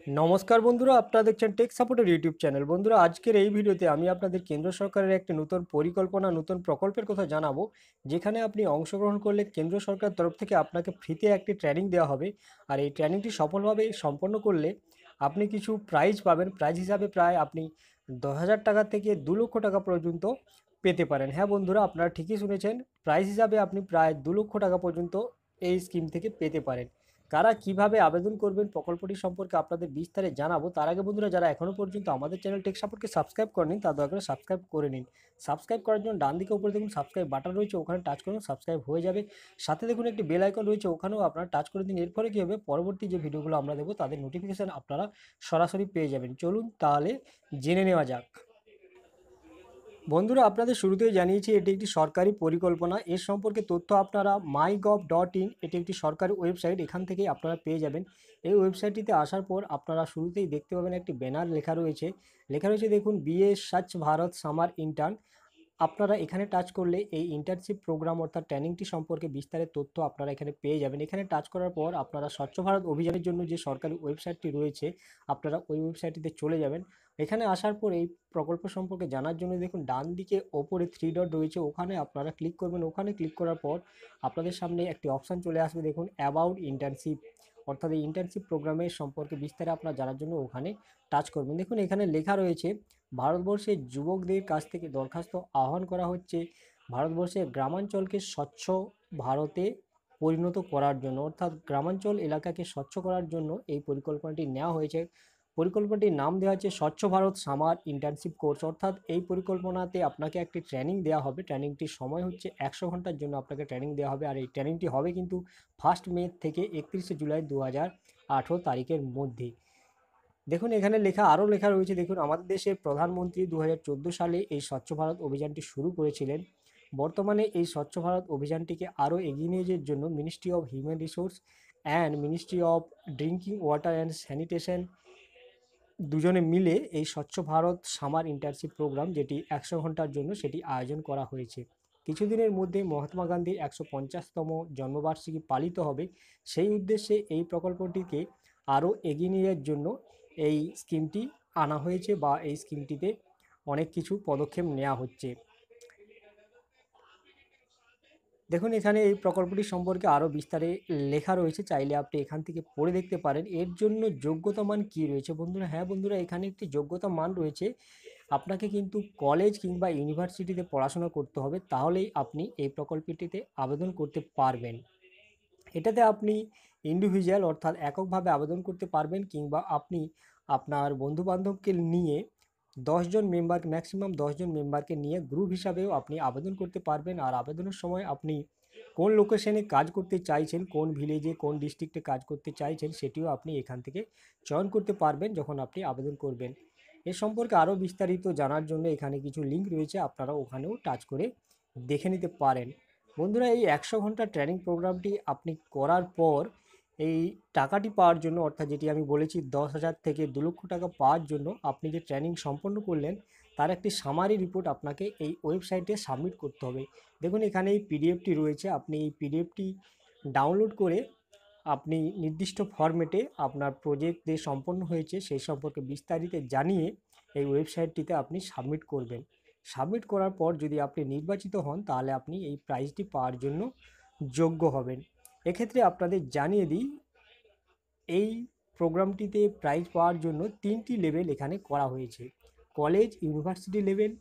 নমস্কার বন্ধুরা, আপনারা দেখছেন টেক সাপোর্টের ইউটিউব চ্যানেল। বন্ধুরা, আজকের এই ভিডিওতে আমি আপনাদের কেন্দ্র সরকারের একটি নতুন পরিকল্পনা, নতুন প্রকল্পের কথা জানাবো, যেখানে আপনি অংশগ্রহণ করলে কেন্দ্র সরকার তরফ থেকে আপনাকে ফ্রিতে একটি ট্রেনিং দেওয়া হবে। আর এই ট্রেনিংটি সফলভাবে সম্পন্ন করলে আপনি কিছু প্রাইজ পাবেন। প্রাইজ হিসাবে প্রায় আপনি 10,000 টাকা থেকে 2 লক্ষ টাকা পর্যন্ত পেতে পারেন। হ্যাঁ বন্ধুরা, আপনারা ঠিকই শুনেছেন, প্রাইজ হিসাবে আপনি প্রায় 2 লক্ষ টাকা পর্যন্ত এই স্কিম থেকে পেতে পারেন। কারা কিভাবে আবেদন করবেন প্রকল্পটি সম্পর্কে আপনাদের বিস্তারে জানাবো। তার আগে বন্ধুরা, যারা এখনও পর্যন্ত আমাদের চ্যানেল টেক সাপোর্টকে সাবস্ক্রাইব করেনি, তারা দয়া করে সাবস্ক্রাইব করে নিন। সাবস্ক্রাইব করার জন্য ডান দিকে উপরে দেখুন সাবস্ক্রাইব বাটন রয়েছে, ওখানে টাচ করুন, সাবস্ক্রাইব হয়ে যাবে। সাথে দেখুন একটি বেল আইকন রয়েছে, ওখানেও আপনারা টাচ করে দিন। এর ফলে কী হবে, পরবর্তী যে ভিডিওগুলো আমরা দেবো তাদের নোটিফিকেশান আপনারা সরাসরি পেয়ে যাবেন। চলুন তাহলে জেনে নেওয়া যাক। বন্ধুরা, আপনাদের শুরুতেই জানিয়েছি এটি একটি সরকারি পরিকল্পনা। এর সম্পর্কে তথ্য আপনারা mygov.in, এটি একটি সরকারি ওয়েবসাইট, এখান থেকেই আপনারা পেয়ে যাবেন। এই ওয়েবসাইটটিতে আসার পর আপনারা শুরুতেই দেখতে পাবেন একটি ব্যানার লেখা রয়েছে দেখুন, বিএ স্বচ্ছ ভারত সামার ইন্টার্ন। আপনারা এখানে টাচ করলে এই ইন্টার্নশিপ প্রোগ্রাম অর্থাৎ ট্রেনিংটি সম্পর্কে বিস্তারিত তথ্য আপনারা এখানে পেয়ে যাবেন। এখানে টাচ করার পর আপনারা স্বচ্ছ ভারত অভিযানের জন্য যে সরকারি ওয়েবসাইটটি রয়েছে, আপনারা ওই ওয়েবসাইটটিতে চলে যাবেন। এখানে আসার পর এই প্রকল্প সম্পর্কে জানার জন্য দেখুন ডান দিকে ওপরে 3 ডট রয়েছে, ওখানে আপনারা ক্লিক করবেন। ওখানে ক্লিক করার পর আপনাদের সামনে একটি অপশান চলে আসবে দেখুন, অ্যাবাউট ইন্টার্নশিপ, অর্থাৎ এই ইন্টার্নশিপ প্রোগ্রামের সম্পর্কে বিস্তারে আপনারা জানার জন্য ওখানে টাচ করবেন। দেখুন এখানে লেখা রয়েছে, ভারতবর্ষের যুবকদের কাছ থেকে দরখাস্ত আহ্বান করা হচ্ছে ভারতবর্ষের গ্রামাঞ্চলকে স্বচ্ছ ভারতে পরিণত করার জন্য, অর্থাৎ গ্রামাঞ্চল এলাকাকে স্বচ্ছ করার জন্য এই পরিকল্পনাটি নেওয়া হয়েছে। পরিকল্পনাটির নাম দেওয়া হচ্ছে স্বচ্ছ ভারত সামার ইন্টার্নশিপ কোর্স। অর্থাৎ এই পরিকল্পনাতে আপনাকে একটি ট্রেনিং দেওয়া হবে। ট্রেনিংটির সময় হচ্ছে 100 ঘন্টার জন্য আপনাকে ট্রেনিং দেওয়া হবে। আর এই ট্রেনিংটি হবে কিন্তু 1 মে থেকে 31 জুলাই 2018 তারিখের মধ্যে। দেখুন এখানে আরও লেখা রয়েছে দেখুন, আমাদের দেশের প্রধানমন্ত্রী 2014 সালে এই স্বচ্ছ ভারত অভিযানটি শুরু করেছিলেন। বর্তমানে এই স্বচ্ছ ভারত অভিযানটিকে আরও এগিয়ে নিয়ে যাওয়ার জন্য ministry of human resource and ministry of drinking water and sanitation দুজনে মিলে এই স্বচ্ছ ভারত সামার ইন্টার্নশিপ প্রোগ্রাম, যেটি 100 ঘন্টার জন্য, সেটি আয়োজন করা হয়েছে। কিছুদিনের মধ্যে মহাত্মা গান্ধীর 150তম জন্মবার্ষিকী পালিত হবে। সেই উদ্দেশ্যে এই প্রকল্পটিকে আরও এগিয়ে নিয়ে যাওয়ার জন্য এই স্কিমটি আনা হয়েছে, বা এই স্কিমটিতে অনেক কিছু পদক্ষেপ নেওয়া হচ্ছে। দেখুন এখানে এই প্রকল্পটি সম্পর্কে আরও বিস্তারে লেখা রয়েছে, চাইলে আপনি এখান থেকে পড়ে দেখতে পারেন। এর জন্য যোগ্যতা মান কী রয়েছে বন্ধুরা? হ্যাঁ বন্ধুরা, এখানে একটি যোগ্যতা মান রয়েছে। আপনাকে কিন্তু কলেজ কিংবা ইউনিভার্সিটিতে পড়াশোনা করতে হবে, তাহলেই আপনি এই প্রকল্পটিতে আবেদন করতে পারবেন। এটাতে আপনি ইন্ডিভিজুয়াল অর্থাৎ এককভাবে আবেদন করতে পারবেন, কিংবা আপনি আপনার বন্ধুবান্ধবকে নিয়ে 10 জন মেম্বার, ম্যাক্সিমাম 10 জন মেম্বারকে নিয়ে গ্রুপ হিসাবেও আপনি আবেদন করতে পারবেন। আর আবেদনের সময় আপনি কোন লোকেশনে কাজ করতে চাইছেন, কোন ভিলেজে, কোন ডিস্ট্রিক্টে কাজ করতে চাইছেন, সেটিও আপনি এখান থেকে চয়ন করতে পারবেন যখন আপনি আবেদন করবেন। এ সম্পর্কে আরও বিস্তারিত জানার জন্য এখানে কিছু লিঙ্ক রয়েছে, আপনারা ওখানেও টাচ করে দেখে নিতে পারেন। বন্ধুরা, এই 100 ঘন্টা ট্রেনিং প্রোগ্রামটি আপনি করার পর এই টাকাটি পাওয়ার জন্য, অর্থাৎ যেটি আমি বলেছি 10,000 থেকে 2 লক্ষ টাকা পাওয়ার জন্য, আপনি যে ট্রেনিং সম্পন্ন করলেন তার একটি সামারি রিপোর্ট আপনাকে এই ওয়েবসাইটে সাবমিট করতে হবে। দেখুন এখানে এই পিডিএফটি রয়েছে, আপনি এই পিডিএফটি ডাউনলোড করে আপনি নির্দিষ্ট ফরম্যাটে আপনার প্রজেক্ট যে সম্পন্ন হয়েছে সেই সম্পর্কে বিস্তারিত জানিয়ে এই ওয়েবসাইটটিতে আপনি সাবমিট করবেন। সাবমিট করার পর যদি আপনি নির্বাচিত হন, তাহলে আপনি এই প্রাইজটি পাওয়ার জন্য যোগ্য হবেন। এক্ষেত্রে আপনাদের জানিয়ে দিই, এই প্রোগ্রামটিতে প্রাইজ পাওয়ার জন্য 3টি লেভেল এখানে করা হয়েছে: কলেজ, ইউনিভার্সিটি লেভেল,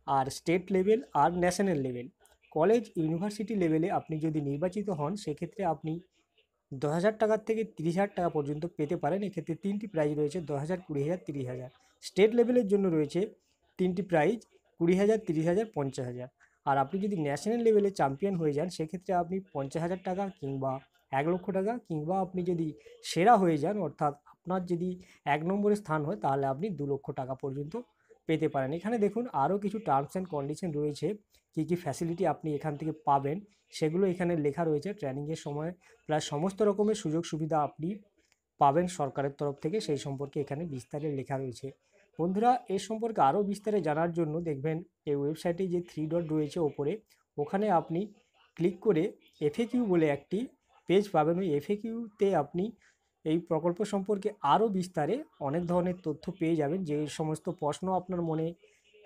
আর স্টেট লেভেল, আর ন্যাশনাল লেভেল। কলেজ ইউনিভার্সিটি লেভেলে আপনি যদি নির্বাচিত হন, সেক্ষেত্রে আপনি 10,000 টাকার থেকে 30,000 টাকা পর্যন্ত পেতে পারেন। এক্ষেত্রে 3টি প্রাইজ রয়েছে: 10,000, 20,000, 30,000। স্টেট লেভেলের জন্য রয়েছে 3টি প্রাইজ: 20,000, 30,000, 50,000। আর আপনি যদি ন্যাশনাল লেভেলে চ্যাম্পিয়ন হয়ে যান, সেক্ষেত্রে আপনি 50,000 টাকা, কিংবা 1 লক্ষ টাকা, কিংবা আপনি যদি সেরা হয়ে যান, অর্থাৎ আপনার যদি 1 নম্বরে স্থান হয়, তাহলে আপনি 2 লক্ষ টাকা পর্যন্ত পেতে পারেন। এখানে দেখুন আরও কিছু টার্মস অ্যান্ড কন্ডিশন রয়েছে, কী কী ফ্যাসিলিটি আপনি এখান থেকে পাবেন সেগুলো এখানে লেখা রয়েছে। ট্রেনিংয়ের সময় প্রায় সমস্ত রকমের সুযোগ সুবিধা আপনি পাবেন সরকারের তরফ থেকে, সেই সম্পর্কে এখানে বিস্তারে লেখা রয়েছে। বন্ধুরা, এর সম্পর্কে আরও বিস্তারে জানার জন্য দেখবেন এই ওয়েবসাইটে যে 3 ডট রয়েছে ওপরে, ওখানে আপনি ক্লিক করে এফএকিউ বলে একটি পেজ পাবেন। ওই এফএকিউতে আপনি এই প্রকল্প সম্পর্কে আরও বিস্তারে অনেক ধরনের তথ্য পেয়ে যাবেন। যে সমস্ত প্রশ্ন আপনার মনে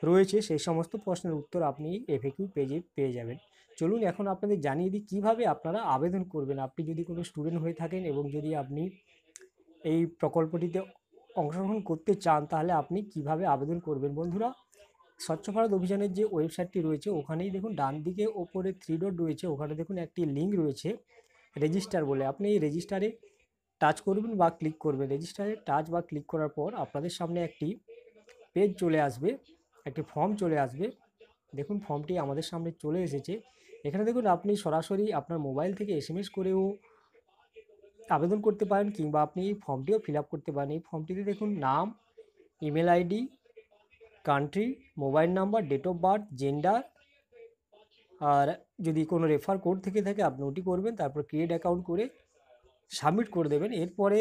রয়েছে সেই সমস্ত প্রশ্নের উত্তর আপনি এফএকিউ পেজে পেয়ে যাবেন। চলুন এখন আপনাদের জানিয়ে দিই কীভাবে আপনারা আবেদন করবেন। আপনি যদি কোনো স্টুডেন্ট হয়ে থাকেন এবং যদি আপনি এই প্রকল্পটিতে অংশগ্রহণ করতে চান তাহলে আপনি কিভাবে আবেদন করবেন। বন্ধুরা, স্বচ্ছ ভারত অভিযানের যে ওয়েবসাইটটি রয়েছে ওখানেই দেখুন ডান দিকে ওপরে 3 ডট রয়েছে, ওখানে দেখুন একটি লিঙ্ক রয়েছে রেজিস্টার বলে। আপনি এই রেজিস্টারে টাচ করবেন বা ক্লিক করবেন। রেজিস্টারে টাচ বা ক্লিক করার পর আপনাদের সামনে একটি পেজ চলে আসবে, একটি ফর্ম চলে আসবে। দেখুন ফর্মটি আমাদের সামনে চলে এসেছে। এখানে দেখুন আপনি সরাসরি আপনার মোবাইল থেকে এসএমএস করেও আবেদন করতে পারেন কিংবা আপনি এই ফর্মটিও ফিল আপ করতে পারেন। এই ফর্মটিতে দেখুন নাম, email ID, country, mobile number, date of birth, gender, আর যদি কোনো রেফার কোড থেকে থাকে আপনি ওটি করবেন। তারপর ক্রিয়েট অ্যাকাউন্ট করে সাবমিট করে দেবেন। এরপরে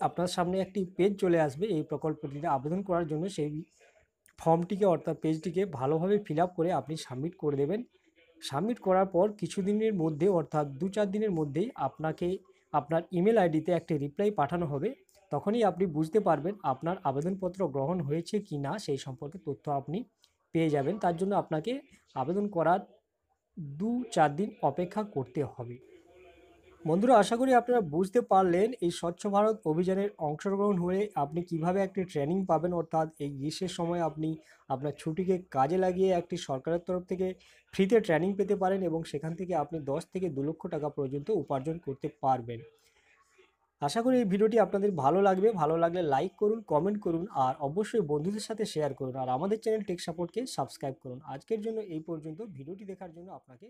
আপনার সামনে একটি পেজ চলে আসবে এই প্রকল্পটিতে আবেদন করার জন্য। সেই ফর্মটিকে অর্থাৎ পেজটিকে ভালোভাবে ফিল আপ করে আপনি সাবমিট করে দেবেন। সাবমিট করার পর কিছুদিনের মধ্যে অর্থাৎ 2-4 দিনের মধ্যেই আপনাকে আপনার ইমেল আইডিতে একটি রিপ্লাই পাঠানো হবে। তখনই আপনি বুঝতে পারবেন আপনার আবেদনপত্র গ্রহণ হয়েছে কি না সেই সম্পর্কে তথ্য আপনি পেয়ে যাবেন। তার জন্য আপনাকে আবেদন করার 2-4 দিন অপেক্ষা করতে হবে। বন্ধুরা, আশা করি আপনারা বুঝতে পারলেন এই স্বচ্ছ ভারত অভিযানের অংশগ্রহণ হয়ে আপনি কিভাবে একটি ট্রেনিং পাবেন। অর্থাৎ এই গ্রীষ্মের সময় আপনি আপনার ছুটিকে কাজে লাগিয়ে একটি সরকারের তরফ থেকে ফ্রিতে ট্রেনিং পেতে পারেন এবং সেখান থেকে আপনি 10 থেকে 2 লক্ষ টাকা পর্যন্ত উপার্জন করতে পারবেন। আশা করি এই ভিডিওটি আপনাদের ভালো লাগবে। ভালো লাগলে লাইক করুন, কমেন্ট করুন আর অবশ্যই বন্ধুদের সাথে শেয়ার করুন। আর আমাদের চ্যানেল টেক সাপোর্টকে সাবস্ক্রাইব করুন। আজকের জন্য এই পর্যন্ত। ভিডিওটি দেখার জন্য আপনাকে